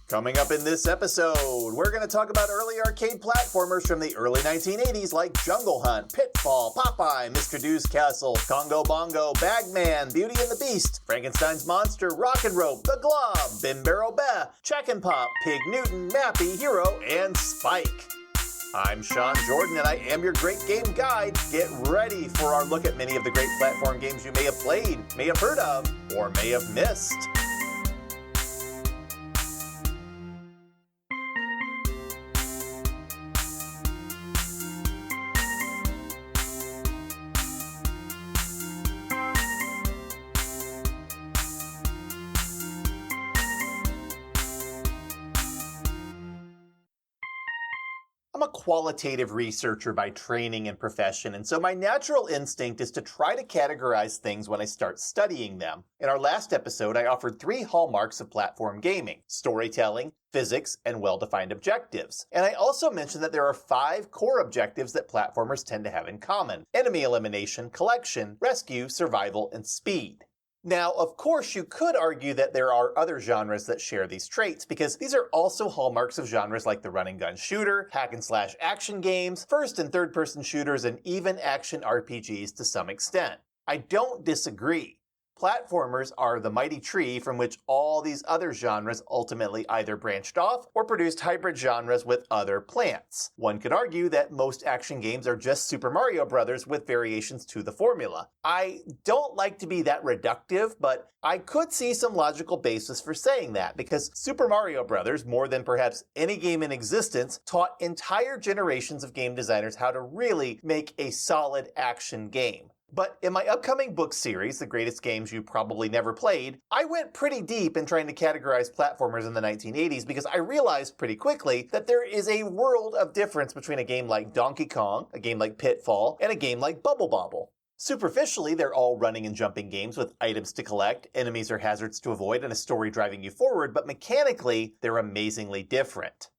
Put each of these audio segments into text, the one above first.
Coming up in this episode, we're going to talk about early arcade platformers from the early 1980s like Jungle Hunt, Pitfall, Popeye, Mr. Do's Castle, Congo Bongo, Bagman, Beauty and the Beast, Frankenstein's Monster, Roc N Rope, The Glob, Bero Beh, Chack'n Pop, Pig Newton, Mappy, H.E.R.O, and Spike. I'm Sean Jordan, and I am your Great Game Guide. Get ready for our look at many of the great platform games you may have played, may have heard of, or may have missed. I'm a qualitative researcher by training and profession, and so my natural instinct is to try to categorize things when I start studying them. In our last episode, I offered 3 hallmarks of platform gaming: storytelling, physics, and well-defined objectives. And I also mentioned that there are 5 core objectives that platformers tend to have in common: enemy elimination, collection, rescue, survival, and speed. Now, of course, you could argue that there are other genres that share these traits, because these are also hallmarks of genres like the run-and-gun shooter, hack-and-slash action games, first- and third-person shooters, and even action RPGs to some extent. I don't disagree. Platformers are the mighty tree from which all these other genres ultimately either branched off or produced hybrid genres with other plants. One could argue that most action games are just Super Mario Bros. With variations to the formula. I don't like to be that reductive, but I could see some logical basis for saying that, because Super Mario Bros., more than perhaps any game in existence, taught entire generations of game designers how to really make a solid action game. But in my upcoming book series, The Greatest Games You Probably Never Played, I went pretty deep in trying to categorize platformers in the 1980s because I realized pretty quickly that there is a world of difference between a game like Donkey Kong, a game like Pitfall, and a game like Bubble Bobble. Superficially, they're all running and jumping games with items to collect, enemies or hazards to avoid, and a story driving you forward, but mechanically, they're amazingly different.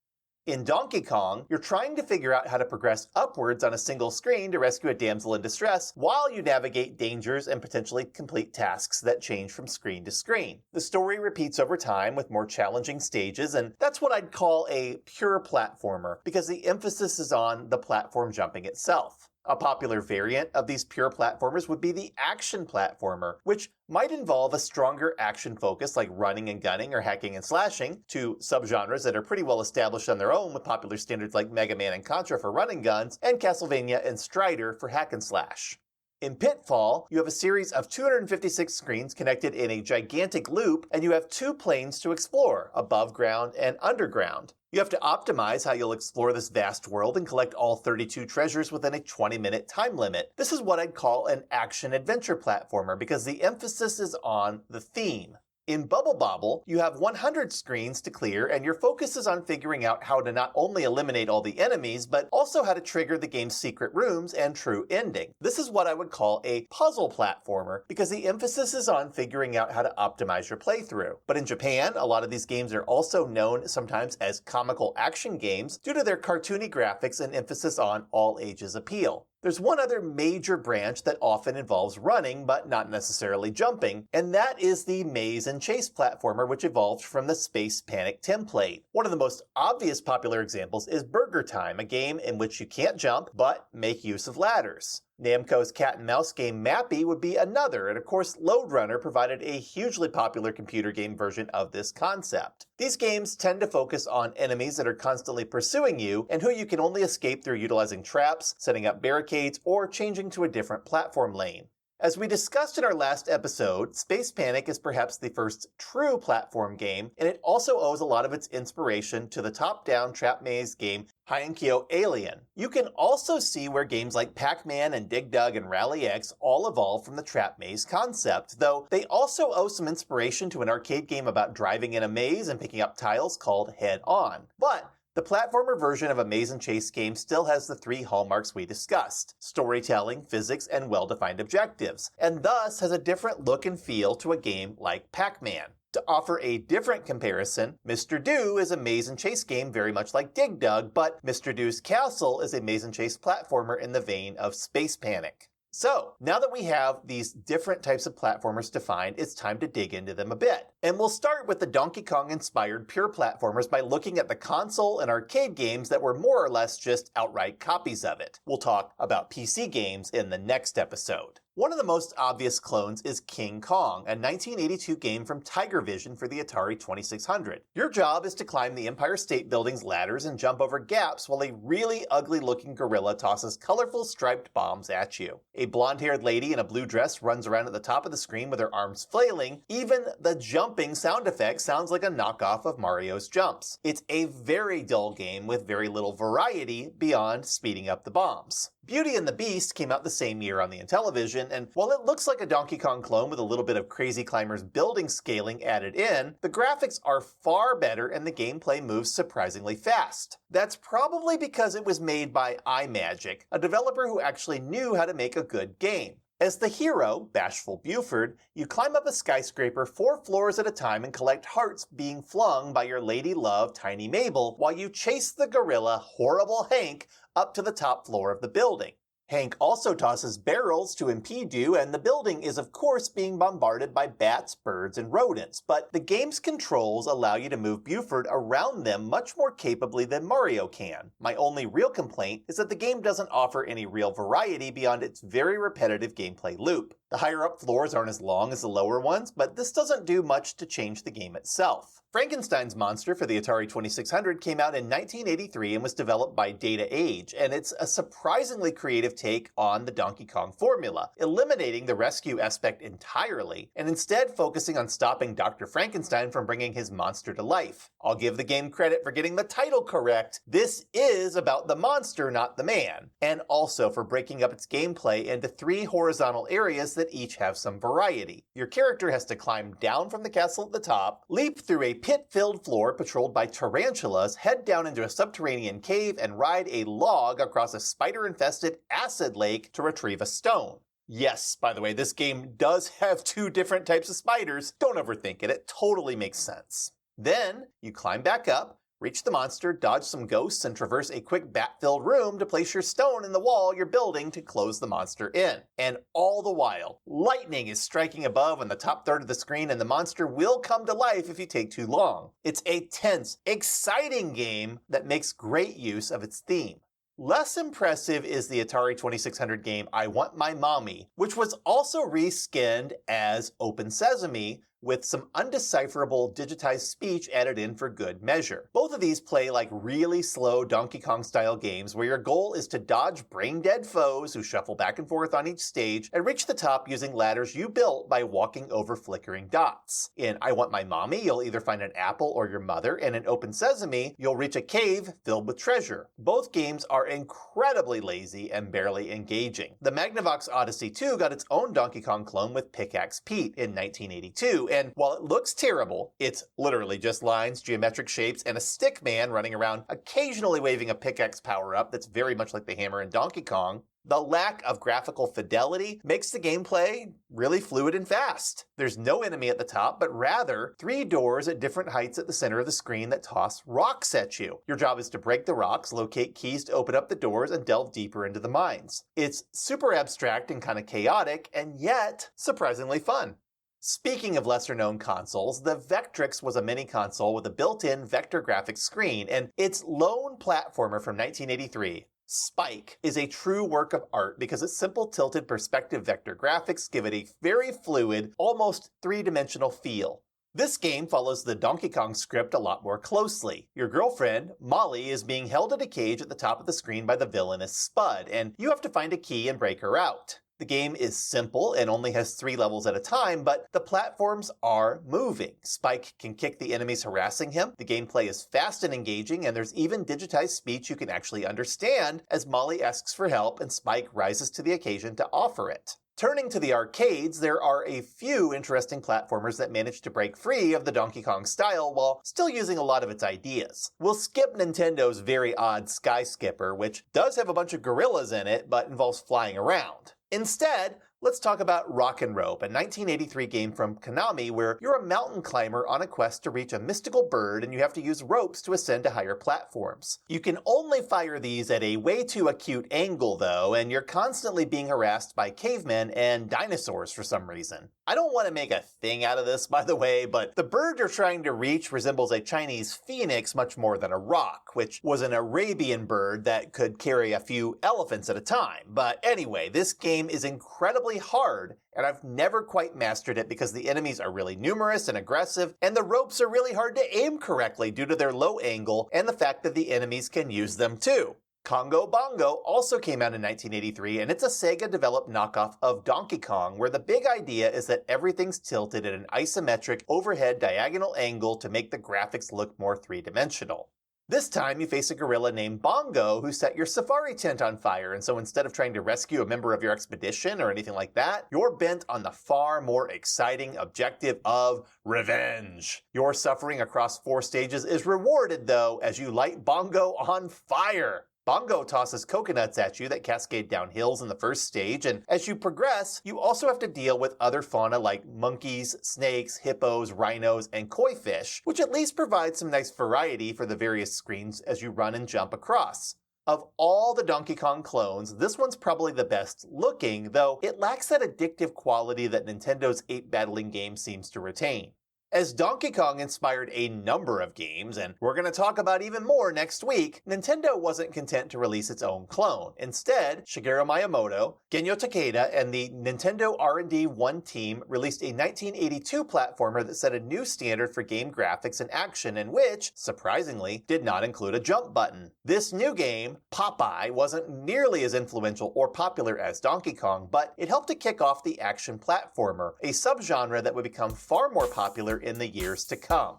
In Donkey Kong, you're trying to figure out how to progress upwards on a single screen to rescue a damsel in distress while you navigate dangers and potentially complete tasks that change from screen to screen. The story repeats over time with more challenging stages, and that's what I'd call a pure platformer, because the emphasis is on the platform jumping itself. A popular variant of these pure platformers would be the action platformer, which might involve a stronger action focus like running and gunning or hacking and slashing, 2 subgenres that are pretty well established on their own with popular standards like Mega Man and Contra for running guns, and Castlevania and Strider for hack and slash. In Pitfall, you have a series of 256 screens connected in a gigantic loop, and you have 2 planes to explore, above ground and underground. You have to optimize how you'll explore this vast world and collect all 32 treasures within a 20-minute time limit. This is what I'd call an action-adventure platformer because the emphasis is on the theme. In Bubble Bobble, you have 100 screens to clear, and your focus is on figuring out how to not only eliminate all the enemies, but also how to trigger the game's secret rooms and true ending. This is what I would call a puzzle platformer, because the emphasis is on figuring out how to optimize your playthrough. But in Japan, a lot of these games are also known sometimes as comical action games due to their cartoony graphics and emphasis on all ages appeal. There's one other major branch that often involves running, but not necessarily jumping, and that is the maze and chase platformer, which evolved from the Space Panic template. One of the most obvious popular examples is Burger Time, a game in which you can't jump, but make use of ladders. Namco's cat and mouse game Mappy would be another, and of course Lode Runner provided a hugely popular computer game version of this concept. These games tend to focus on enemies that are constantly pursuing you, and who you can only escape through utilizing traps, setting up barricades, or changing to a different platform lane. As we discussed in our last episode, Space Panic is perhaps the first true platform game, and it also owes a lot of its inspiration to the top-down trap maze game Haikyuu Alien. You can also see where games like Pac-Man and Dig Dug and Rally X all evolved from the trap maze concept, though they also owe some inspiration to an arcade game about driving in a maze and picking up tiles called Head On. But the platformer version of a maze and chase game still has the 3 hallmarks we discussed: storytelling, physics, and well-defined objectives, and thus has a different look and feel to a game like Pac-Man. To offer a different comparison, Mr. Do is a maze and chase game very much like Dig Dug, but Mr. Do's Castle is a maze and chase platformer in the vein of Space Panic. So, now that we have these different types of platformers defined, it's time to dig into them a bit. And we'll start with the Donkey Kong-inspired pure platformers by looking at the console and arcade games that were more or less just outright copies of it. We'll talk about PC games in the next episode. One of the most obvious clones is King Kong, a 1982 game from Tiger Vision for the Atari 2600. Your job is to climb the Empire State Building's ladders and jump over gaps while a really ugly-looking gorilla tosses colorful striped bombs at you. A blonde-haired lady in a blue dress runs around at the top of the screen with her arms flailing. Even the jumping sound effect sounds like a knockoff of Mario's jumps. It's a very dull game with very little variety beyond speeding up the bombs. Beauty and the Beast came out the same year on the Intellivision, and while it looks like a Donkey Kong clone with a little bit of Crazy Climbers building scaling added in, the graphics are far better and the gameplay moves surprisingly fast. That's probably because it was made by iMagic, a developer who actually knew how to make a good game. As the hero, Bashful Buford, you climb up a skyscraper 4 floors at a time and collect hearts being flung by your lady love, Tiny Mabel, while you chase the gorilla, Horrible Hank, up to the top floor of the building. Hank also tosses barrels to impede you, and the building is of course being bombarded by bats, birds, and rodents, but the game's controls allow you to move Buford around them much more capably than Mario can. My only real complaint is that the game doesn't offer any real variety beyond its very repetitive gameplay loop. The higher up floors aren't as long as the lower ones, but this doesn't do much to change the game itself. Frankenstein's monster for the Atari 2600 came out in 1983 and was developed by Data Age, and it's a surprisingly creative take on the Donkey Kong formula, eliminating the rescue aspect entirely, and instead focusing on stopping Dr. Frankenstein from bringing his monster to life. I'll give the game credit for getting the title correct. This is about the monster, not the man, and also for breaking up its gameplay into 3 horizontal areas that each have some variety. Your character has to climb down from the castle at the top, leap through a pit-filled floor patrolled by tarantulas, head down into a subterranean cave, and ride a log across a spider-infested acid lake to retrieve a stone. Yes, by the way, this game does have 2 different types of spiders. Don't overthink it, it totally makes sense. Then, you climb back up, reach the monster, dodge some ghosts, and traverse a quick bat-filled room to place your stone in the wall you're building to close the monster in. And all the while, lightning is striking above on the top third of the screen, and the monster will come to life if you take too long. It's a tense, exciting game that makes great use of its theme. Less impressive is the Atari 2600 game I Want My Mommy, which was also reskinned as Open Sesame, with some undecipherable digitized speech added in for good measure. Both of these play like really slow Donkey Kong style games where your goal is to dodge brain-dead foes who shuffle back and forth on each stage and reach the top using ladders you built by walking over flickering dots. In I Want My Mommy, you'll either find an apple or your mother, and in Open Sesame, you'll reach a cave filled with treasure. Both games are incredibly lazy and barely engaging. The Magnavox Odyssey 2 got its own Donkey Kong clone with Pickaxe Pete in 1982, and while it looks terrible, it's literally just lines, geometric shapes, and a stick man running around, occasionally waving a pickaxe power-up that's very much like the hammer in Donkey Kong. The lack of graphical fidelity makes the gameplay really fluid and fast. There's no enemy at the top, but rather 3 doors at different heights at the center of the screen that toss rocks at you. Your job is to break the rocks, locate keys to open up the doors, and delve deeper into the mines. It's super abstract and kind of chaotic, and yet surprisingly fun. Speaking of lesser-known consoles, the Vectrix was a mini-console with a built-in vector graphics screen, and its lone platformer from 1983, Spike, is a true work of art because its simple tilted perspective vector graphics give it a very fluid, almost 3-dimensional feel. This game follows the Donkey Kong script a lot more closely. Your girlfriend, Molly, is being held in a cage at the top of the screen by the villainous Spud, and you have to find a key and break her out. The game is simple and only has 3 levels at a time, but the platforms are moving. Spike can kick the enemies harassing him, the gameplay is fast and engaging, and there's even digitized speech you can actually understand as Molly asks for help and Spike rises to the occasion to offer it. Turning to the arcades, there are a few interesting platformers that manage to break free of the Donkey Kong style while still using a lot of its ideas. We'll skip Nintendo's very odd Sky Skipper, which does have a bunch of gorillas in it but involves flying around. Instead, Let's talk about Roc N Rope, a 1983 game from Konami where you're a mountain climber on a quest to reach a mystical bird and you have to use ropes to ascend to higher platforms. You can only fire these at a way too acute angle though, and you're constantly being harassed by cavemen and dinosaurs for some reason. I don't want to make a thing out of this, by the way, but the bird you're trying to reach resembles a Chinese phoenix much more than a roc, which was an Arabian bird that could carry a few elephants at a time. But anyway, this game is incredibly hard, and I've never quite mastered it because the enemies are really numerous and aggressive, and the ropes are really hard to aim correctly due to their low angle and the fact that the enemies can use them too. Congo Bongo also came out in 1983, and it's a Sega-developed knockoff of Donkey Kong, where the big idea is that everything's tilted at an isometric overhead diagonal angle to make the graphics look more three-dimensional. This time, you face a gorilla named Bongo who set your safari tent on fire, and so instead of trying to rescue a member of your expedition or anything like that, you're bent on the far more exciting objective of revenge. Your suffering across 4 stages is rewarded, though, as you light Bongo on fire. Bongo tosses coconuts at you that cascade down hills in the first stage, and as you progress, you also have to deal with other fauna like monkeys, snakes, hippos, rhinos, and koi fish, which at least provides some nice variety for the various screens as you run and jump across. Of all the Donkey Kong clones, this one's probably the best looking, though it lacks that addictive quality that Nintendo's 8-battling game seems to retain. As Donkey Kong inspired a number of games, and we're going to talk about even more next week, Nintendo wasn't content to release its own clone. Instead, Shigeru Miyamoto, Genyo Takeda, and the Nintendo R&D 1 team released a 1982 platformer that set a new standard for game graphics and action, and which, surprisingly, did not include a jump button. This new game, Popeye, wasn't nearly as influential or popular as Donkey Kong, but it helped to kick off the action platformer, a subgenre that would become far more popular in the years to come.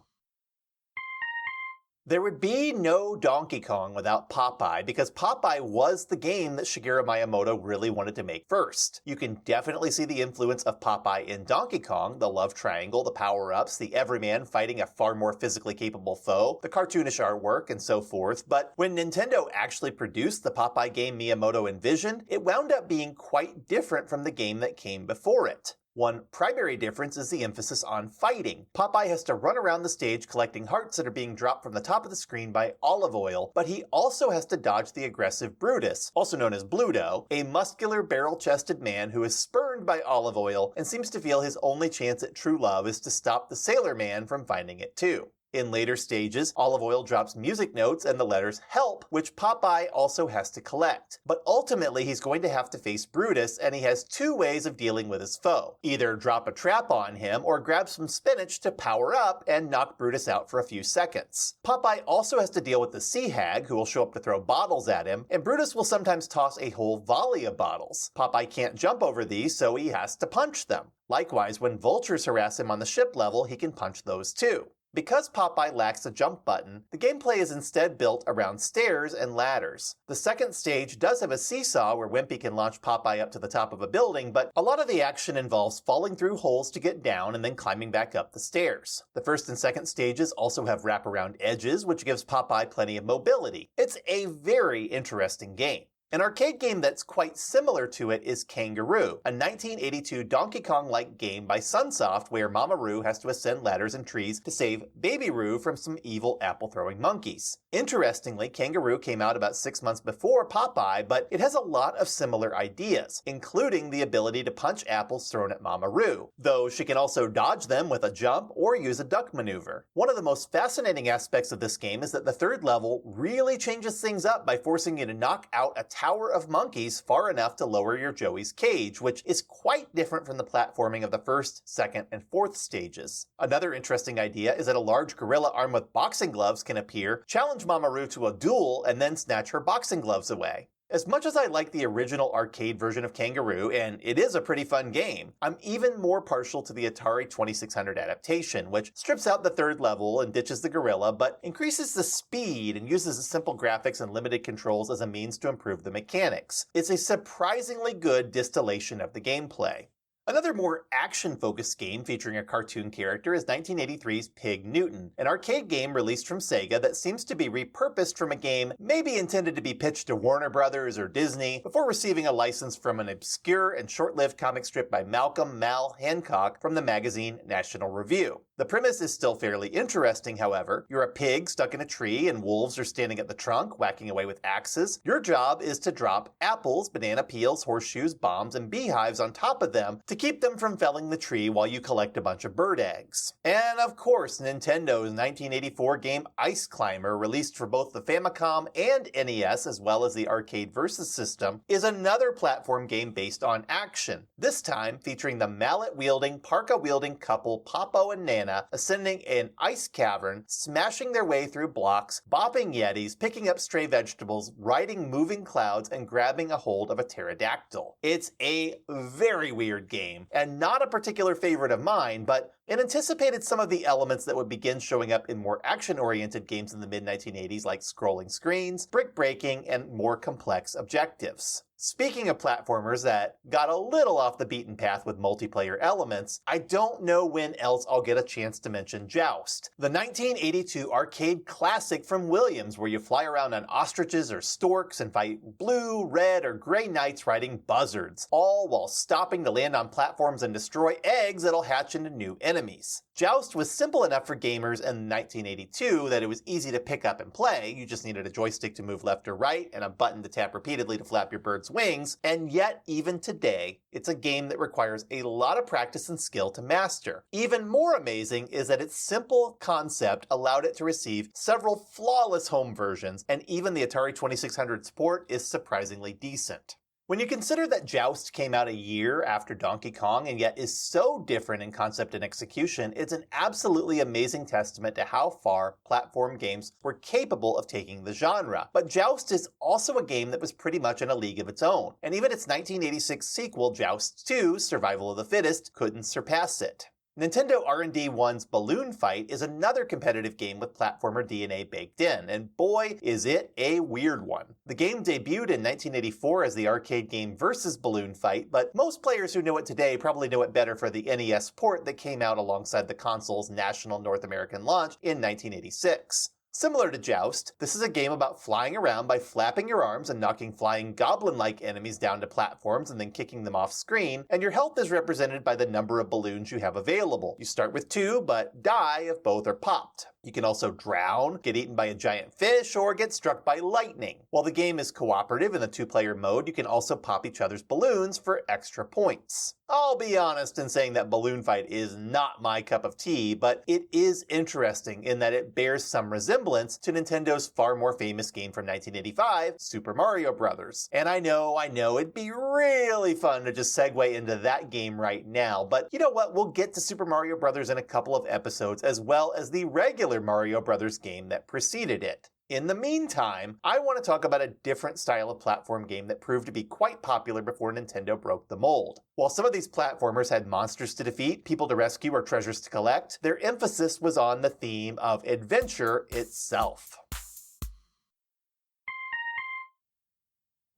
There would be no Donkey Kong without Popeye, because Popeye was the game that Shigeru Miyamoto really wanted to make first. You can definitely see the influence of Popeye in Donkey Kong, the love triangle, the power-ups, the everyman fighting a far more physically capable foe, the cartoonish artwork, and so forth, but when Nintendo actually produced the Popeye game Miyamoto envisioned, it wound up being quite different from the game that came before it. One primary difference is the emphasis on fighting. Popeye has to run around the stage collecting hearts that are being dropped from the top of the screen by Olive Oyl, but he also has to dodge the aggressive Brutus, also known as Bluto, a muscular barrel-chested man who is spurned by Olive Oyl and seems to feel his only chance at true love is to stop the Sailor Man from finding it too. In later stages, Olive Oyl drops music notes and the letters help, which Popeye also has to collect. But ultimately, he's going to have to face Brutus, and he has 2 ways of dealing with his foe. Either drop a trap on him, or grab some spinach to power up and knock Brutus out for a few seconds. Popeye also has to deal with the Sea Hag, who will show up to throw bottles at him, and Brutus will sometimes toss a whole volley of bottles. Popeye can't jump over these, so he has to punch them. Likewise, when vultures harass him on the ship level, he can punch those too. Because Popeye lacks a jump button, the gameplay is instead built around stairs and ladders. The second stage does have a seesaw where Wimpy can launch Popeye up to the top of a building, but a lot of the action involves falling through holes to get down and then climbing back up the stairs. The first and second stages also have wraparound edges, which gives Popeye plenty of mobility. It's a very interesting game. An arcade game that's quite similar to it is Kangaroo, a 1982 Donkey Kong-like game by Sunsoft where Mama Roo has to ascend ladders and trees to save Baby Roo from some evil apple-throwing monkeys. Interestingly, Kangaroo came out about 6 months before Popeye, but it has a lot of similar ideas, including the ability to punch apples thrown at Mama Roo, though she can also dodge them with a jump or use a duck maneuver. One of the most fascinating aspects of this game is that the third level really changes things up by forcing you to knock out a tower of monkeys far enough to lower your Joey's cage, which is quite different from the platforming of the first, second, and fourth stages. Another interesting idea is that a large gorilla armed with boxing gloves can appear, challenge Mama Roo to a duel, and then snatch her boxing gloves away. As much as I like the original arcade version of Kangaroo, and it is a pretty fun game, I'm even more partial to the Atari 2600 adaptation, which strips out the third level and ditches the gorilla, but increases the speed and uses simple graphics and limited controls as a means to improve the mechanics. It's a surprisingly good distillation of the gameplay. Another more action-focused game featuring a cartoon character is 1983's Pig Newton, an arcade game released from Sega that seems to be repurposed from a game maybe intended to be pitched to Warner Brothers or Disney before receiving a license from an obscure and short-lived comic strip by Malcolm Mal Hancock from the magazine National Review. The premise is still fairly interesting, however. You're a pig stuck in a tree and wolves are standing at the trunk, whacking away with axes. Your job is to drop apples, banana peels, horseshoes, bombs, and beehives on top of them to keep them from felling the tree while you collect a bunch of bird eggs. And of course, Nintendo's 1984 game Ice Climber, released for both the Famicom and NES as well as the Arcade Versus system, is another platform game based on action, this time featuring the mallet-wielding, parka-wielding couple Popo and Nana ascending an ice cavern, smashing their way through blocks, bopping yetis, picking up stray vegetables, riding moving clouds, and grabbing a hold of a pterodactyl. It's a very weird game, and not a particular favorite of mine, but it anticipated some of the elements that would begin showing up in more action-oriented games in the mid-1980s like scrolling screens, brick breaking, and more complex objectives. Speaking of platformers that got a little off the beaten path with multiplayer elements, I don't know when else I'll get a chance to mention Joust, the 1982 arcade classic from Williams where you fly around on ostriches or storks and fight blue, red, or gray knights riding buzzards, all while stopping to land on platforms and destroy eggs that'll hatch into new enemies. Joust was simple enough for gamers in 1982 that it was easy to pick up and play. You just needed a joystick to move left or right and a button to tap repeatedly to flap your bird's wings, and yet even today, it's a game that requires a lot of practice and skill to master. Even more amazing is that its simple concept allowed it to receive several flawless home versions, and even the Atari 2600's port is surprisingly decent. When you consider that Joust came out a year after Donkey Kong and yet is so different in concept and execution, it's an absolutely amazing testament to how far platform games were capable of taking the genre. But Joust is also a game that was pretty much in a league of its own, and even its 1986 sequel, Joust 2: Survival of the Fittest, couldn't surpass it. Nintendo R&D 1's Balloon Fight is another competitive game with platformer DNA baked in, and boy is it a weird one. The game debuted in 1984 as the arcade game Versus Balloon Fight, but most players who know it today probably know it better for the NES port that came out alongside the console's national North American launch in 1986. Similar to Joust, this is a game about flying around by flapping your arms and knocking flying goblin-like enemies down to platforms and then kicking them off screen, and your health is represented by the number of balloons you have available. You start with 2, but die if both are popped. You can also drown, get eaten by a giant fish, or get struck by lightning. While the game is cooperative in the 2-player mode, you can also pop each other's balloons for extra points. I'll be honest in saying that Balloon Fight is not my cup of tea, but it is interesting in that it bears some resemblance to Nintendo's far more famous game from 1985, Super Mario Bros. And I know, it'd be really fun to just segue into that game right now, but you know what, we'll get to Super Mario Bros. In a couple of episodes, as well as the regular Mario Bros. Game that preceded it. In the meantime, I want to talk about a different style of platform game that proved to be quite popular before Nintendo broke the mold. While some of these platformers had monsters to defeat, people to rescue, or treasures to collect, their emphasis was on the theme of adventure itself.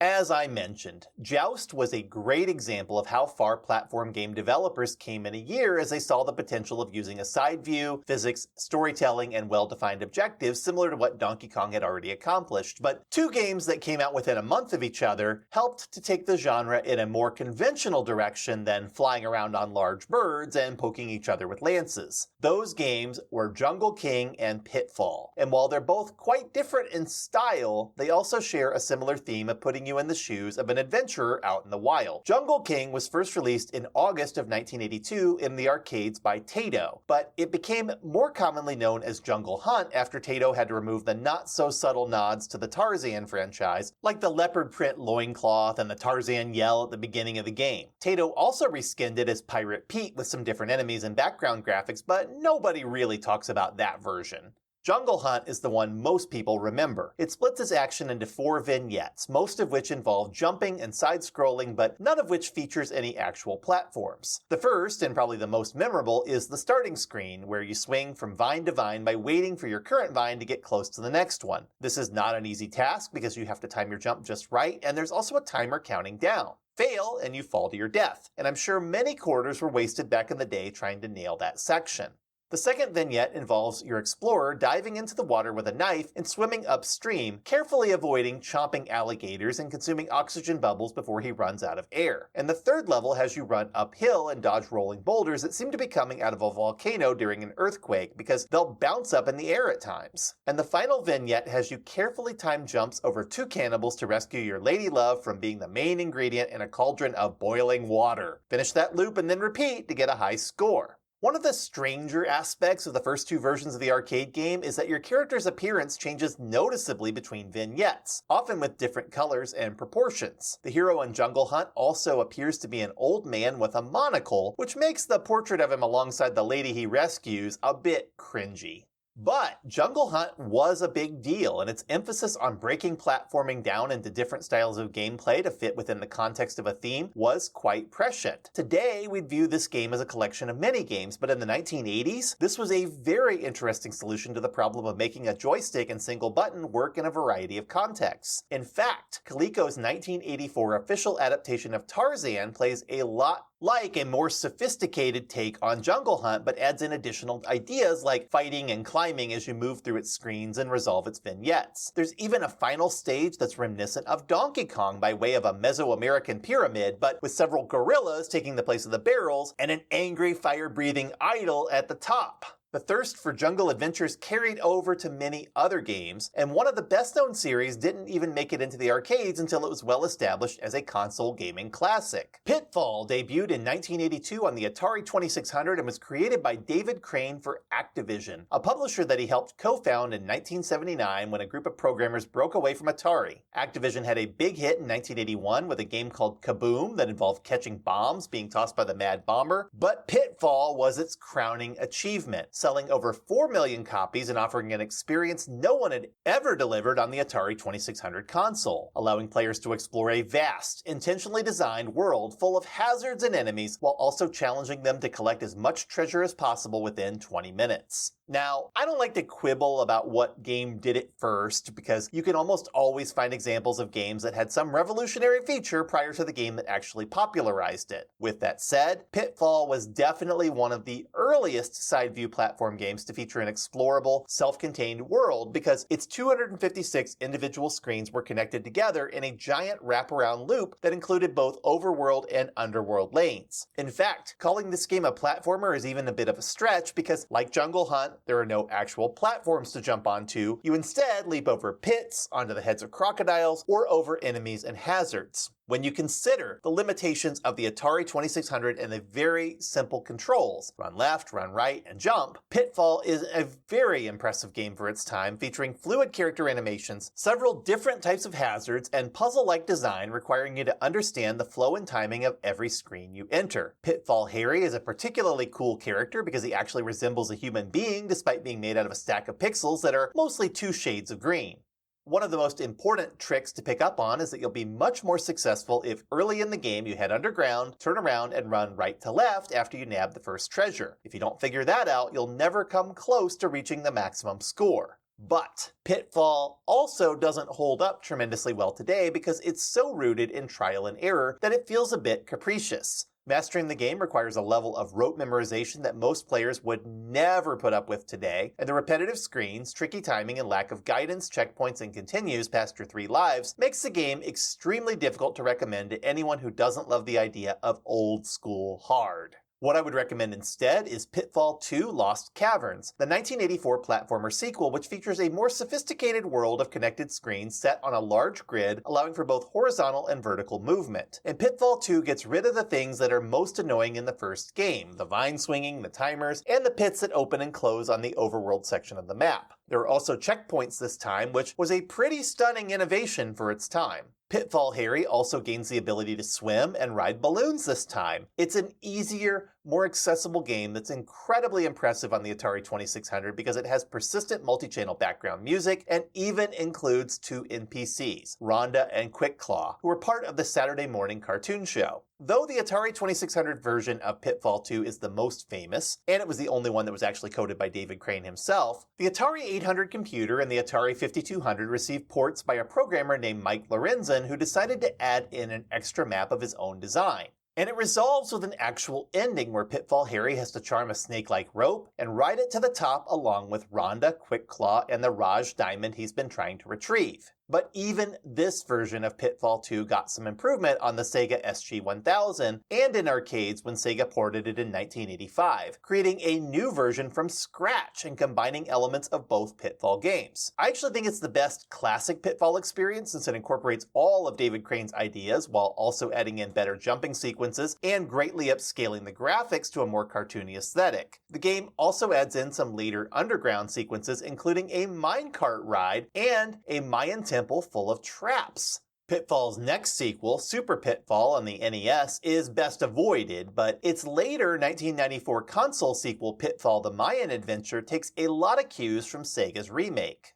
As I mentioned, Joust was a great example of how far platform game developers came in a year as they saw the potential of using a side view, physics, storytelling, and well-defined objectives similar to what Donkey Kong had already accomplished. But 2 games that came out within a month of each other helped to take the genre in a more conventional direction than flying around on large birds and poking each other with lances. Those games were Jungle King and Pitfall. And while they're both quite different in style, they also share a similar theme of putting you in the shoes of an adventurer out in the wild. Jungle King was first released in August of 1982 in the arcades by Taito, but it became more commonly known as Jungle Hunt after Taito had to remove the not-so-subtle nods to the Tarzan franchise, like the leopard print loincloth and the Tarzan yell at the beginning of the game. Taito also reskinned it as Pirate Pete with some different enemies and background graphics, but nobody really talks about that version. Jungle Hunt is the one most people remember. It splits its action into 4 vignettes, most of which involve jumping and side-scrolling, but none of which features any actual platforms. The first, and probably the most memorable, is the starting screen, where you swing from vine to vine by waiting for your current vine to get close to the next one. This is not an easy task because you have to time your jump just right, and there's also a timer counting down. Fail, and you fall to your death. And I'm sure many quarters were wasted back in the day trying to nail that section. The second vignette involves your explorer diving into the water with a knife and swimming upstream, carefully avoiding chomping alligators and consuming oxygen bubbles before he runs out of air. And the third level has you run uphill and dodge rolling boulders that seem to be coming out of a volcano during an earthquake because they'll bounce up in the air at times. And the final vignette has you carefully time jumps over 2 cannibals to rescue your lady love from being the main ingredient in a cauldron of boiling water. Finish that loop and then repeat to get a high score. One of the stranger aspects of the first 2 versions of the arcade game is that your character's appearance changes noticeably between vignettes, often with different colors and proportions. The hero in Jungle Hunt also appears to be an old man with a monocle, which makes the portrait of him alongside the lady he rescues a bit cringy. But Jungle Hunt was a big deal, and its emphasis on breaking platforming down into different styles of gameplay to fit within the context of a theme was quite prescient. Today, we'd view this game as a collection of mini-games, but in the 1980s, this was a very interesting solution to the problem of making a joystick and single button work in a variety of contexts. In fact, Coleco's 1984 official adaptation of Tarzan plays a lot like a more sophisticated take on Jungle Hunt, but adds in additional ideas like fighting and climbing as you move through its screens and resolve its vignettes. There's even a final stage that's reminiscent of Donkey Kong by way of a Mesoamerican pyramid, but with several gorillas taking the place of the barrels and an angry fire-breathing idol at the top. The thirst for jungle adventures carried over to many other games, and one of the best-known series didn't even make it into the arcades until it was well established as a console gaming classic. Pitfall debuted in 1982 on the Atari 2600 and was created by David Crane for Activision, a publisher that he helped co-found in 1979 when a group of programmers broke away from Atari. Activision had a big hit in 1981 with a game called Kaboom that involved catching bombs being tossed by the Mad Bomber, but Pitfall was its crowning achievement, selling over 4 million copies and offering an experience no one had ever delivered on the Atari 2600 console, allowing players to explore a vast, intentionally designed world full of hazards and enemies while also challenging them to collect as much treasure as possible within 20 minutes. Now, I don't like to quibble about what game did it first, because you can almost always find examples of games that had some revolutionary feature prior to the game that actually popularized it. With that said, Pitfall was definitely one of the earliest side-view platform games to feature an explorable, self-contained world, because its 256 individual screens were connected together in a giant wraparound loop that included both overworld and underworld lanes. In fact, calling this game a platformer is even a bit of a stretch, because like Jungle Hunt, there are no actual platforms to jump onto. You instead leap over pits, onto the heads of crocodiles, or over enemies and hazards. When you consider the limitations of the Atari 2600 and the very simple controls, run left, run right, and jump, Pitfall is a very impressive game for its time, featuring fluid character animations, several different types of hazards, and puzzle-like design requiring you to understand the flow and timing of every screen you enter. Pitfall Harry is a particularly cool character because he actually resembles a human being despite being made out of a stack of pixels that are mostly 2 shades of green. One of the most important tricks to pick up on is that you'll be much more successful if early in the game you head underground, turn around, and run right to left after you nab the first treasure. If you don't figure that out, you'll never come close to reaching the maximum score. But Pitfall also doesn't hold up tremendously well today because it's so rooted in trial and error that it feels a bit capricious. Mastering the game requires a level of rote memorization that most players would never put up with today, and the repetitive screens, tricky timing, and lack of guidance, checkpoints, and continues past your 3 lives makes the game extremely difficult to recommend to anyone who doesn't love the idea of old school hard. What I would recommend instead is Pitfall 2 Lost Caverns, the 1984 platformer sequel which features a more sophisticated world of connected screens set on a large grid, allowing for both horizontal and vertical movement. And Pitfall 2 gets rid of the things that are most annoying in the first game, the vine swinging, the timers, and the pits that open and close on the overworld section of the map. There are also checkpoints this time, which was a pretty stunning innovation for its time. Pitfall Harry also gains the ability to swim and ride balloons this time. It's an easier, more accessible game that's incredibly impressive on the Atari 2600 because it has persistent multi-channel background music and even includes two NPCs, Rhonda and Quick Claw, who were part of the Saturday morning cartoon show. Though the Atari 2600 version of Pitfall 2 is the most famous, and it was the only one that was actually coded by David Crane himself, the Atari 800 computer and the Atari 5200 received ports by a programmer named Mike Lorenzen who decided to add in an extra map of his own design. And it resolves with an actual ending where Pitfall Harry has to charm a snake-like rope and ride it to the top along with Rhonda, Quick Claw, and the Raj diamond he's been trying to retrieve. But even this version of Pitfall 2 got some improvement on the Sega SG-1000 and in arcades when Sega ported it in 1985, creating a new version from scratch and combining elements of both Pitfall games. I actually think it's the best classic Pitfall experience since it incorporates all of David Crane's ideas while also adding in better jumping sequences and greatly upscaling the graphics to a more cartoony aesthetic. The game also adds in some later underground sequences including a minecart ride and a Mayan temple full of traps. Pitfall's next sequel, Super Pitfall on the NES, is best avoided, but its later 1994 console sequel, Pitfall the Mayan Adventure, takes a lot of cues from Sega's remake.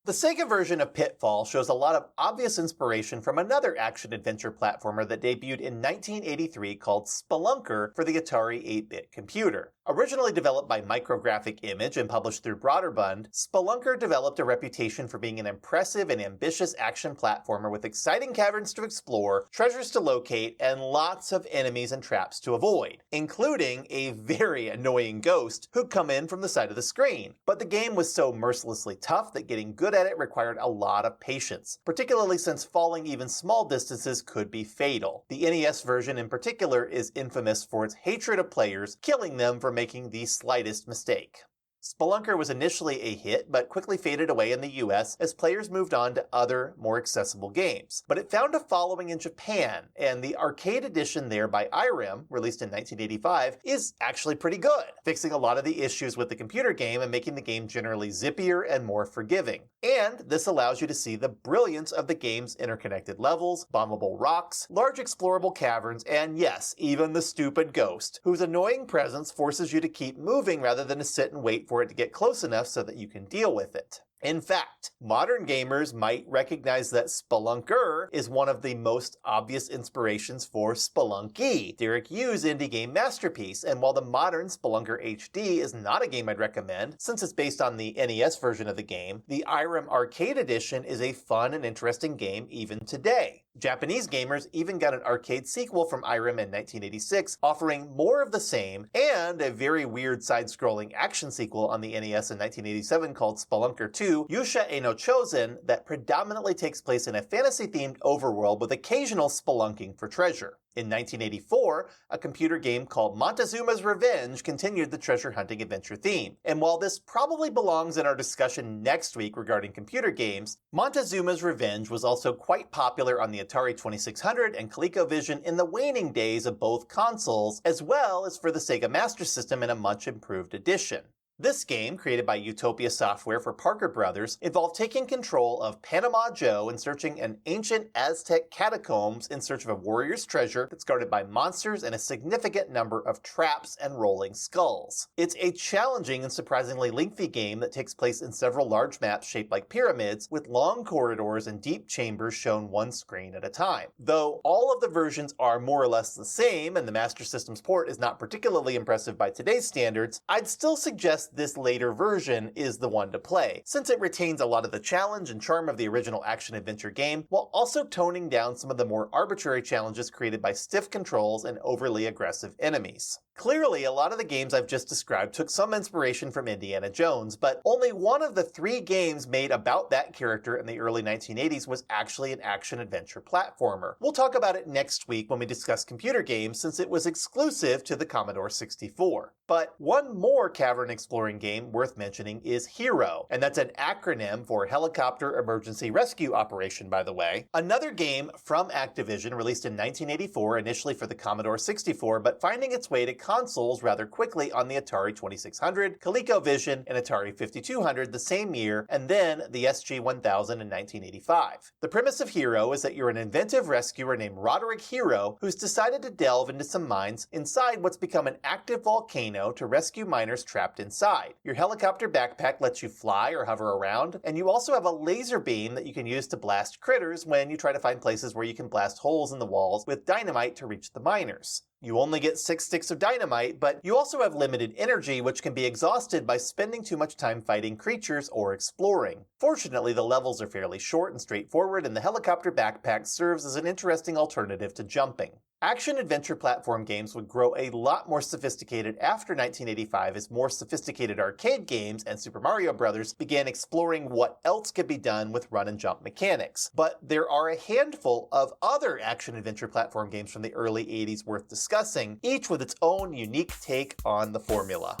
The Sega version of Pitfall shows a lot of obvious inspiration from another action-adventure platformer that debuted in 1983 called Spelunker for the Atari 8-bit computer. Originally developed by Micrographic Image and published through Broderbund, Spelunker developed a reputation for being an impressive and ambitious action platformer with exciting caverns to explore, treasures to locate, and lots of enemies and traps to avoid, including a very annoying ghost who'd come in from the side of the screen. But the game was so mercilessly tough that getting good at it required a lot of patience, particularly since falling even small distances could be fatal. The NES version in particular is infamous for its hatred of players, killing them for making the slightest mistake. Spelunker was initially a hit, but quickly faded away in the US as players moved on to other, more accessible games. But it found a following in Japan, and the arcade edition there by H.E.R.O, released in 1985, is actually pretty good, fixing a lot of the issues with the computer game and making the game generally zippier and more forgiving. And this allows you to see the brilliance of the game's interconnected levels, bombable rocks, large explorable caverns, and yes, even the stupid ghost, whose annoying presence forces you to keep moving rather than to sit and wait for it to get close enough so that you can deal with it. In fact, modern gamers might recognize that Spelunker is one of the most obvious inspirations for Spelunky, Derek Yu's indie game masterpiece, and while the modern Spelunker HD is not a game I'd recommend, since it's based on the NES version of the game, the Irem Arcade Edition is a fun and interesting game even today. Japanese gamers even got an arcade sequel from Irem in 1986, offering more of the same, and a very weird side-scrolling action sequel on the NES in 1987 called Spelunker 2, Yusha no Chosen, that predominantly takes place in a fantasy-themed overworld with occasional spelunking for treasure. In 1984, a computer game called Montezuma's Revenge continued the treasure hunting adventure theme. And while this probably belongs in our discussion next week regarding computer games, Montezuma's Revenge was also quite popular on the Atari 2600 and ColecoVision in the waning days of both consoles, as well as for the Sega Master System in a much improved edition. This game, created by Utopia Software for Parker Brothers, involved taking control of Panama Joe and searching an ancient Aztec catacombs in search of a warrior's treasure that's guarded by monsters and a significant number of traps and rolling skulls. It's a challenging and surprisingly lengthy game that takes place in several large maps shaped like pyramids, with long corridors and deep chambers shown one screen at a time. Though all of the versions are more or less the same, and the Master System's port is not particularly impressive by today's standards, I'd still suggest this later version is the one to play, since it retains a lot of the challenge and charm of the original action-adventure game, while also toning down some of the more arbitrary challenges created by stiff controls and overly aggressive enemies. Clearly, a lot of the games I've just described took some inspiration from Indiana Jones, but only one of the 3 games made about that character in the early 1980s was actually an action-adventure platformer. We'll talk about it next week when we discuss computer games, since it was exclusive to the Commodore 64. But one more cavern exploring game worth mentioning is H.E.R.O, and that's an acronym for Helicopter Emergency Rescue Operation, by the way. Another game from Activision released in 1984, initially for the Commodore 64, but finding its way to consoles rather quickly on the Atari 2600, ColecoVision, and Atari 5200 the same year, and then the SG-1000 in 1985. The premise of H.E.R.O is that you're an inventive rescuer named Roderick H.E.R.O who's decided to delve into some mines inside what's become an active volcano to rescue miners trapped inside. Your helicopter backpack lets you fly or hover around, and you also have a laser beam that you can use to blast critters when you try to find places where you can blast holes in the walls with dynamite to reach the miners. You only get 6 sticks of dynamite, but you also have limited energy, which can be exhausted by spending too much time fighting creatures or exploring. Fortunately, the levels are fairly short and straightforward, and the helicopter backpack serves as an interesting alternative to jumping. Action-adventure platform games would grow a lot more sophisticated after 1985 as more sophisticated arcade games and Super Mario Bros. Began exploring what else could be done with run-and-jump mechanics. But there are a handful of other action-adventure platform games from the early 80s worth discussing, each with its own unique take on the formula.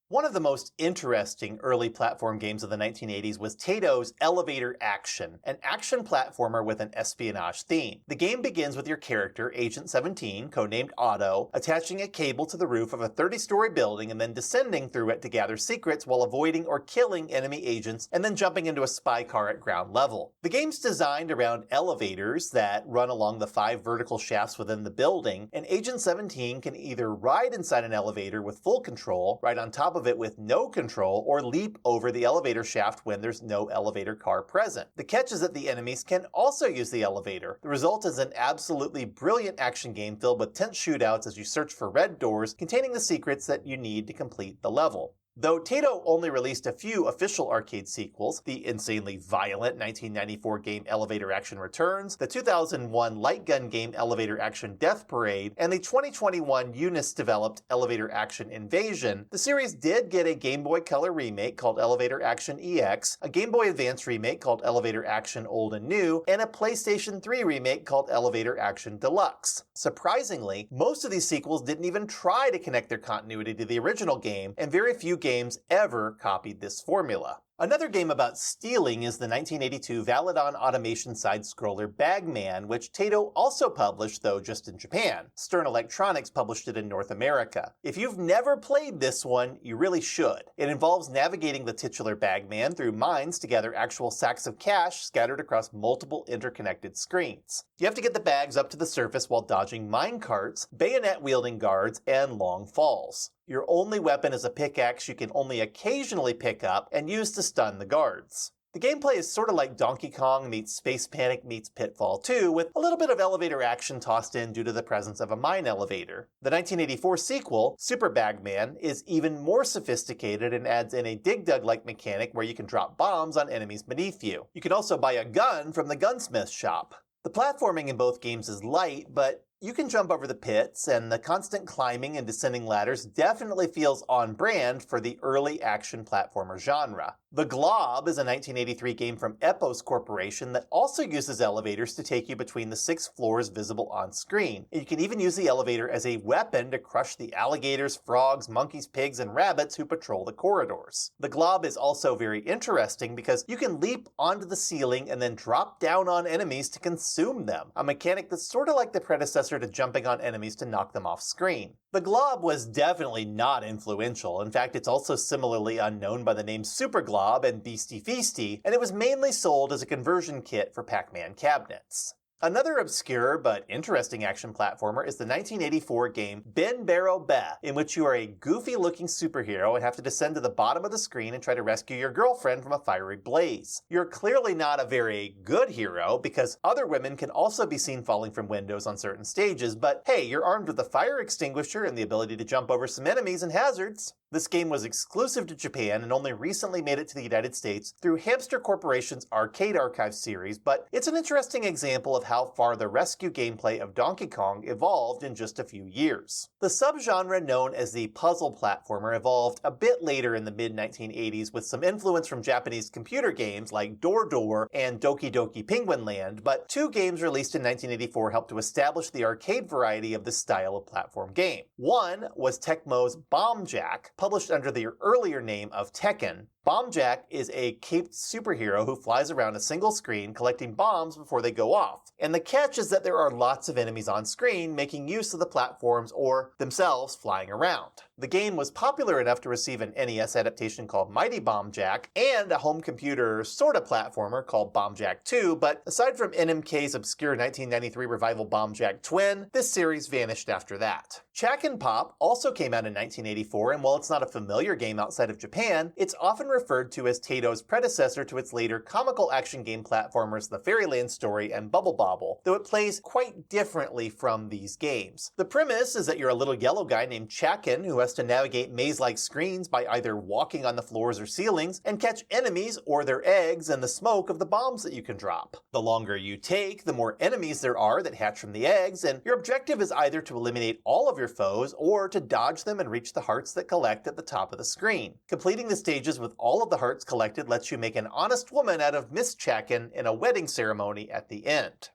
One of the most interesting early platform games of the 1980s was Tato's Elevator Action, an action platformer with an espionage theme. The game begins with your character, Agent 17, codenamed Otto, attaching a cable to the roof of a 30-story building and then descending through it to gather secrets while avoiding or killing enemy agents and then jumping into a spy car at ground level. The game's designed around elevators that run along the 5 vertical shafts within the building, and Agent 17 can either ride inside an elevator with full control, right on top of it with no control, or leap over the elevator shaft when there's no elevator car present. The catch is that the enemies can also use the elevator. The result is an absolutely brilliant action game filled with tense shootouts as you search for red doors containing the secrets that you need to complete the level. Though Tato only released a few official arcade sequels, the insanely violent 1994 game Elevator Action Returns, the 2001 light gun game Elevator Action Death Parade, and the 2021 Unis-developed Elevator Action Invasion, the series did get a Game Boy Color remake called Elevator Action EX, a Game Boy Advance remake called Elevator Action Old and New, and a PlayStation 3 remake called Elevator Action Deluxe. Surprisingly, most of these sequels didn't even try to connect their continuity to the original game, and very few games ever copied this formula. Another game about stealing is the 1982 Validon Automation side-scroller Bagman, which Tato also published, though just in Japan. Stern Electronics published it in North America. If you've never played this one, you really should. It involves navigating the titular Bagman through mines to gather actual sacks of cash scattered across multiple interconnected screens. You have to get the bags up to the surface while dodging mine carts, bayonet-wielding guards, and long falls. Your only weapon is a pickaxe you can only occasionally pick up and use to stun the guards. The gameplay is sort of like Donkey Kong meets Space Panic meets Pitfall 2, with a little bit of elevator action tossed in due to the presence of a mine elevator. The 1984 sequel, Super Bagman, is even more sophisticated and adds in a dig-dug-like mechanic where you can drop bombs on enemies beneath you. You can also buy a gun from the gunsmith shop. The platforming in both games is light, but you can jump over the pits, and the constant climbing and descending ladders definitely feels on brand for the early action platformer genre. The Glob is a 1983 game from Epos Corporation that also uses elevators to take you between the 6 floors visible on screen. And you can even use the elevator as a weapon to crush the alligators, frogs, monkeys, pigs, and rabbits who patrol the corridors. The Glob is also very interesting because you can leap onto the ceiling and then drop down on enemies to consume them, a mechanic that's sort of like the predecessor to jumping on enemies to knock them off screen. The Glob was definitely not influential. In fact, it's also similarly unknown by the name Super Glob and Beastie Feastie, and it was mainly sold as a conversion kit for Pac-Man cabinets. Another obscure but interesting action platformer is the 1984 game Bero Beh, in which you are a goofy-looking superhero and have to descend to the bottom of the screen and try to rescue your girlfriend from a fiery blaze. You're clearly not a very good hero, because other women can also be seen falling from windows on certain stages, but hey, you're armed with a fire extinguisher and the ability to jump over some enemies and hazards. This game was exclusive to Japan and only recently made it to the United States through Hamster Corporation's Arcade Archive series, but it's an interesting example of how far the rescue gameplay of Donkey Kong evolved in just a few years. The subgenre known as the puzzle platformer evolved a bit later in the mid-1980s with some influence from Japanese computer games like Door Door and Doki Doki Penguin Land, but 2 games released in 1984 helped to establish the arcade variety of this style of platform game. One was Tecmo's Bomb Jack, published under the earlier name of Tekken. Bomb Jack is a caped superhero who flies around a single screen collecting bombs before they go off. And the catch is that there are lots of enemies on screen making use of the platforms or themselves flying around. The game was popular enough to receive an NES adaptation called Mighty Bomb Jack and a home computer sorta platformer called Bomb Jack 2, but aside from NMK's obscure 1993 revival Bomb Jack Twin, this series vanished after that. Chack'n Pop also came out in 1984, and while it's not a familiar game outside of Japan, it's often referred to as Taito's predecessor to its later comical action game platformers The Fairyland Story and Bubble Bobble, though it plays quite differently from these games. The premise is that you're a little yellow guy named Chack'n who has to navigate maze-like screens by either walking on the floors or ceilings and catch enemies or their eggs in the smoke of the bombs that you can drop. The longer you take, the more enemies there are that hatch from the eggs, and your objective is either to eliminate all of your foes or to dodge them and reach the hearts that collect at the top of the screen. Completing the stages with all of the hearts collected lets you make an honest woman out of Miss Chack'n in a wedding ceremony at the end.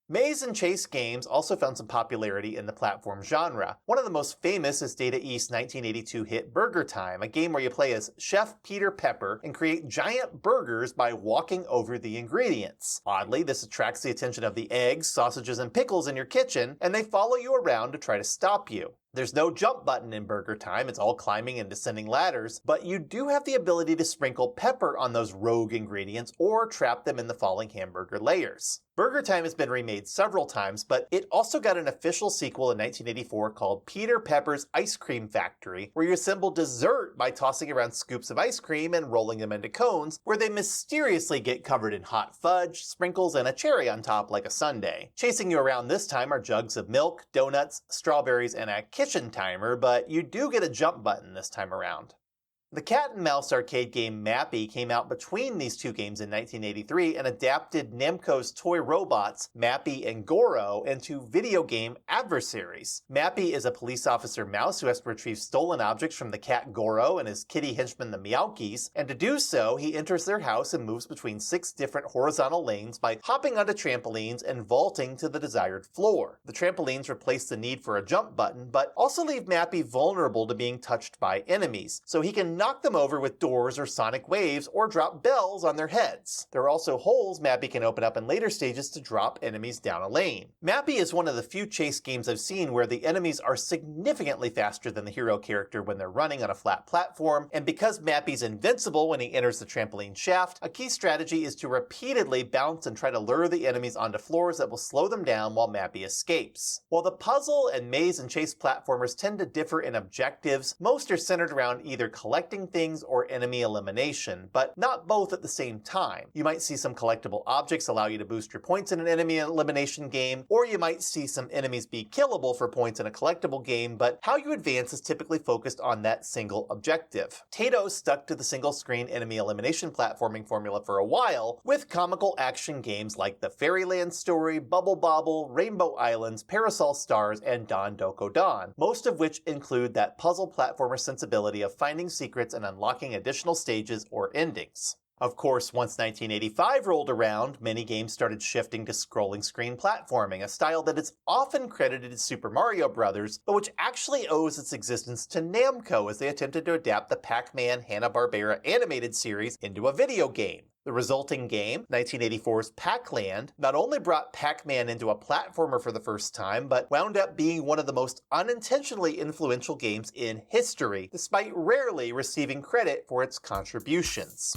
Maze and chase games also found some popularity in the platform genre. One of the most famous is Data East's 1982 hit Burger Time, a game where you play as Chef Peter Pepper and create giant burgers by walking over the ingredients. Oddly, this attracts the attention of the eggs, sausages, and pickles in your kitchen, and they follow you around to try to stop you. There's no jump button in Burger Time, it's all climbing and descending ladders, but you do have the ability to sprinkle pepper on those rogue ingredients or trap them in the falling hamburger layers. Burger Time has been remade several times, but it also got an official sequel in 1984 called Peter Pepper's Ice Cream Factory, where you assemble dessert by tossing around scoops of ice cream and rolling them into cones, where they mysteriously get covered in hot fudge, sprinkles, and a cherry on top like a sundae. Chasing you around this time are jugs of milk, donuts, strawberries, and a kitchen timer, but you do get a jump button this time around. The cat and mouse arcade game Mappy came out between these two games in 1983 and adapted Namco's toy robots Mappy and Goro into video game adversaries. Mappy is a police officer mouse who has to retrieve stolen objects from the cat Goro and his kitty henchmen the Meowkies, and to do so, he enters their house and moves between 6 different horizontal lanes by hopping onto trampolines and vaulting to the desired floor. The trampolines replace the need for a jump button, but also leave Mappy vulnerable to being touched by enemies, so he can knock them over with doors or sonic waves or drop bells on their heads. There are also holes Mappy can open up in later stages to drop enemies down a lane. Mappy is one of the few chase games I've seen where the enemies are significantly faster than the hero character when they're running on a flat platform, and because Mappy's invincible when he enters the trampoline shaft, a key strategy is to repeatedly bounce and try to lure the enemies onto floors that will slow them down while Mappy escapes. While the puzzle and maze and chase platformers tend to differ in objectives, most are centered around either collecting things or enemy elimination, but not both at the same time. You might see some collectible objects allow you to boost your points in an enemy elimination game, or you might see some enemies be killable for points in a collectible game, but how you advance is typically focused on that single objective. Taito stuck to the single-screen enemy elimination platforming formula for a while, with comical action games like The Fairyland Story, Bubble Bobble, Rainbow Islands, Parasol Stars, and Don Doko Don, most of which include that puzzle platformer sensibility of finding secrets and unlocking additional stages or endings. Of course, once 1985 rolled around, many games started shifting to scrolling screen platforming, a style that is often credited to Super Mario Bros., but which actually owes its existence to Namco as they attempted to adapt the Pac-Man Hanna-Barbera animated series into a video game. The resulting game, 1984's Pac-Land, not only brought Pac-Man into a platformer for the first time, but wound up being one of the most unintentionally influential games in history, despite rarely receiving credit for its contributions.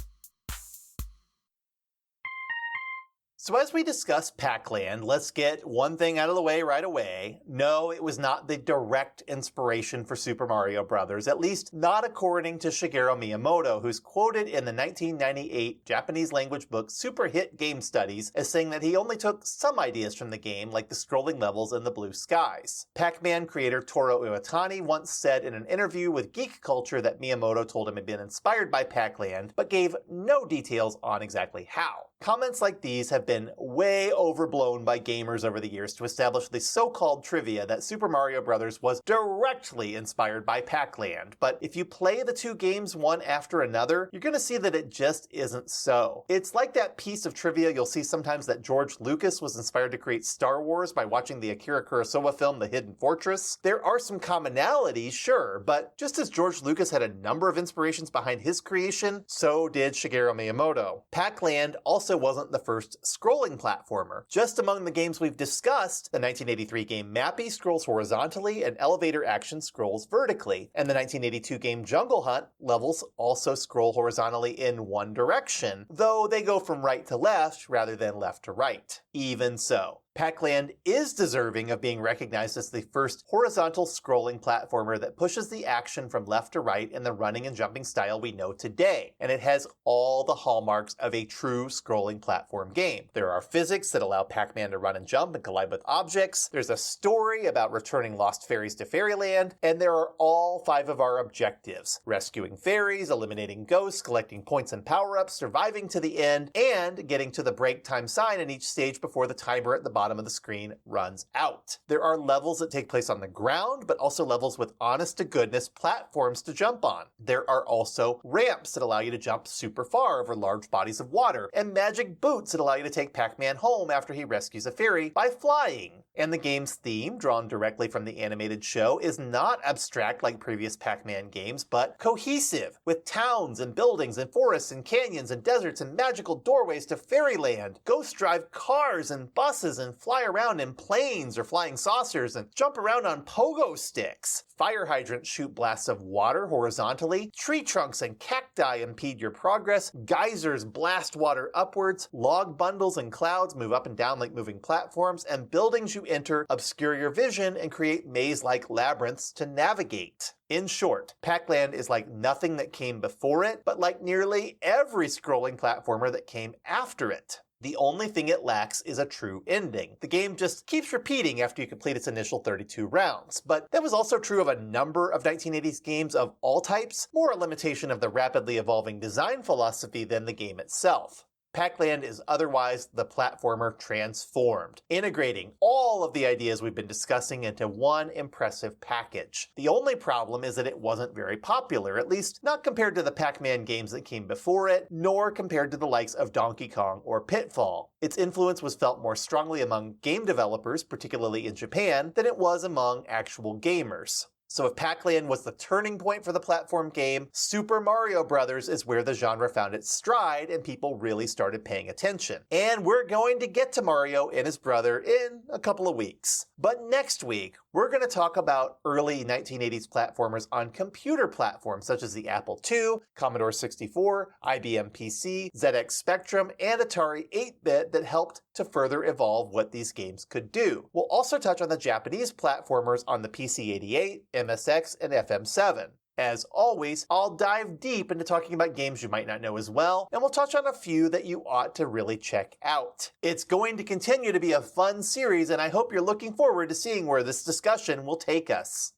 So as we discuss Pac-Land, let's get one thing out of the way right away. No, it was not the direct inspiration for Super Mario Bros., at least not according to Shigeru Miyamoto, who's quoted in the 1998 Japanese language book Super Hit Game Studies as saying that he only took some ideas from the game, like the scrolling levels and the blue skies. Pac-Man creator Toru Iwatani once said in an interview with Geek Culture that Miyamoto told him had been inspired by Pac-Land, but gave no details on exactly how. Comments like these have been been way overblown by gamers over the years to establish the so-called trivia that Super Mario Bros. Was directly inspired by Pac-Land, but if you play the two games one after another, you're gonna see that it just isn't so. It's like that piece of trivia you'll see sometimes that George Lucas was inspired to create Star Wars by watching the Akira Kurosawa film The Hidden Fortress. There are some commonalities, sure, but just as George Lucas had a number of inspirations behind his creation, so did Shigeru Miyamoto. Pac-Land also wasn't the first scrolling platformer. Just among the games we've discussed, the 1983 game Mappy scrolls horizontally and Elevator Action scrolls vertically, and the 1982 game Jungle Hunt levels also scroll horizontally in one direction, though they go from right to left rather than left to right. Even so, Pac-Land is deserving of being recognized as the first horizontal scrolling platformer that pushes the action from left to right in the running and jumping style we know today, and it has all the hallmarks of a true scrolling platform game. There are physics that allow Pac-Man to run and jump and collide with objects, there's a story about returning lost fairies to Fairyland, and there are all 5 of our objectives: rescuing fairies, eliminating ghosts, collecting points and power-ups, surviving to the end, and getting to the break time sign in each stage before the timer at the bottom of the screen runs out. There are levels that take place on the ground, but also levels with honest-to-goodness platforms to jump on. There are also ramps that allow you to jump super far over large bodies of water, and magic boots that allow you to take Pac-Man home after he rescues a fairy by flying. And the game's theme, drawn directly from the animated show, is not abstract like previous Pac-Man games, but cohesive, with towns and buildings and forests and canyons and deserts and magical doorways to Fairyland. Ghosts drive cars and buses and fly around in planes or flying saucers and jump around on pogo sticks. Fire hydrants shoot blasts of water horizontally, tree trunks and cacti impede your progress, geysers blast water upwards, log bundles and clouds move up and down like moving platforms, and buildings you enter obscure your vision and create maze-like labyrinths to navigate. In short, Pac-Land is like nothing that came before it, but like nearly every scrolling platformer that came after it. The only thing it lacks is a true ending. The game just keeps repeating after you complete its initial 32 rounds. But that was also true of a number of 1980s games of all types, more a limitation of the rapidly evolving design philosophy than the game itself. Pac-Land is otherwise the platformer transformed, integrating all of the ideas we've been discussing into one impressive package. The only problem is that it wasn't very popular, at least not compared to the Pac-Man games that came before it, nor compared to the likes of Donkey Kong or Pitfall. Its influence was felt more strongly among game developers, particularly in Japan, than it was among actual gamers. So if Pac-Land was the turning point for the platform game, Super Mario Bros. Is where the genre found its stride and people really started paying attention. And we're going to get to Mario and his brother in a couple of weeks. But next week, we're going to talk about early 1980s platformers on computer platforms such as the Apple II, Commodore 64, IBM PC, ZX Spectrum, and Atari 8-bit that helped to further evolve what these games could do. We'll also touch on the Japanese platformers on the PC-88, MSX, and FM7. As always, I'll dive deep into talking about games you might not know as well, and we'll touch on a few that you ought to really check out. It's going to continue to be a fun series, and I hope you're looking forward to seeing where this discussion will take us.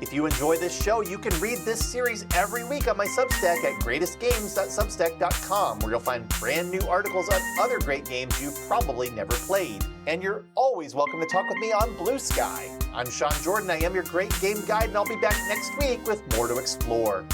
If you enjoy this show, you can read this series every week on my Substack at greatestgames.substack.com, where you'll find brand new articles on other great games you've probably never played. And you're always welcome to talk with me on BlueSky. I'm Sean Jordan, I am your Great Game Guide, and I'll be back next week with more to explore.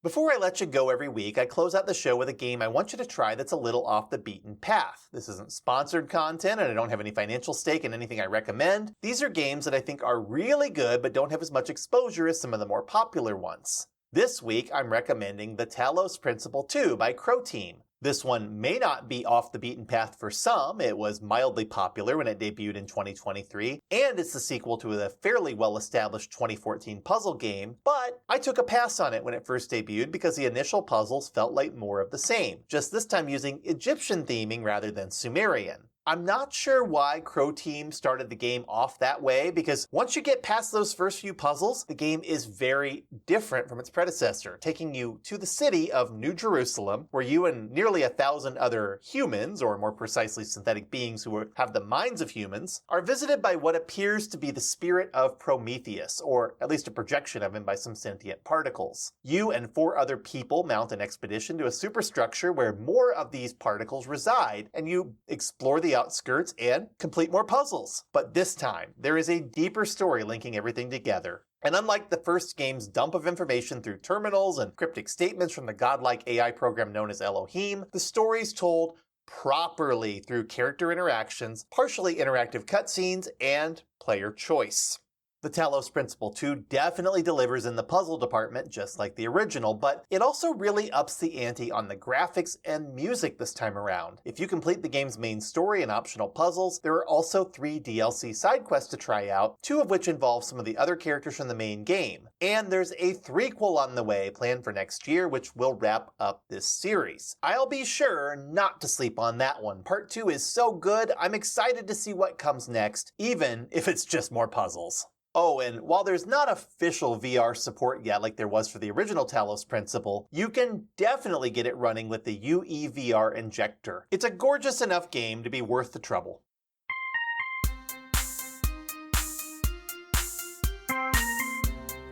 Before I let you go every week, I close out the show with a game I want you to try that's a little off the beaten path. This isn't sponsored content, and I don't have any financial stake in anything I recommend. These are games that I think are really good but don't have as much exposure as some of the more popular ones. This week, I'm recommending The Talos Principle 2 by Crow Team. This one may not be off the beaten path for some. It was mildly popular when it debuted in 2023, and it's the sequel to a fairly well-established 2014 puzzle game, but I took a pass on it when it first debuted because the initial puzzles felt like more of the same, just this time using Egyptian theming rather than Sumerian. I'm not sure why H.E.R.O team started the game off that way, because once you get past those first few puzzles, the game is very different from its predecessor, taking you to the city of New Jerusalem, where you and nearly 1,000 other humans, or more precisely synthetic beings who have the minds of humans, are visited by what appears to be the spirit of Prometheus, or at least a projection of him by some sentient particles. You and 4 other people mount an expedition to a superstructure where more of these particles reside, and you explore the outskirts and complete more puzzles. But this time, there is a deeper story linking everything together. And unlike the first game's dump of information through terminals and cryptic statements from the godlike AI program known as Elohim, the story's told properly through character interactions, partially interactive cutscenes, and player choice. The Talos Principle 2 definitely delivers in the puzzle department, just like the original, but it also really ups the ante on the graphics and music this time around. If you complete the game's main story and optional puzzles, there are also 3 DLC side quests to try out, 2 of which involve some of the other characters from the main game. And there's a threequel on the way planned for next year, which will wrap up this series. I'll be sure not to sleep on that one. Part 2 is so good, I'm excited to see what comes next, even if it's just more puzzles. Oh, and while there's not official VR support yet like there was for the original Talos Principle, you can definitely get it running with the UEVR injector. It's a gorgeous enough game to be worth the trouble.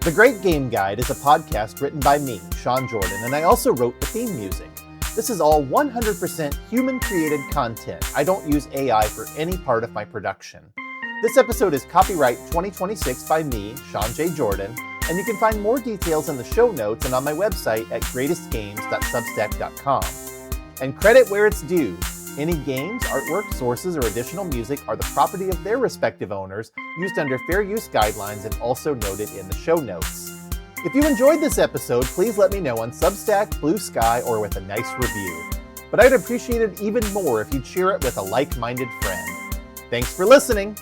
The Great Game Guide is a podcast written by me, Sean Jordan, and I also wrote the theme music. This is all 100% human-created content. I don't use AI for any part of my production. This episode is copyright 2026 by me, Sean J. Jordan, and you can find more details in the show notes and on my website at greatestgames.substack.com. And credit where it's due. Any games, artwork, sources, or additional music are the property of their respective owners, used under fair use guidelines and also noted in the show notes. If you enjoyed this episode, please let me know on Substack, BlueSky, or with a nice review. But I'd appreciate it even more if you'd share it with a like-minded friend. Thanks for listening!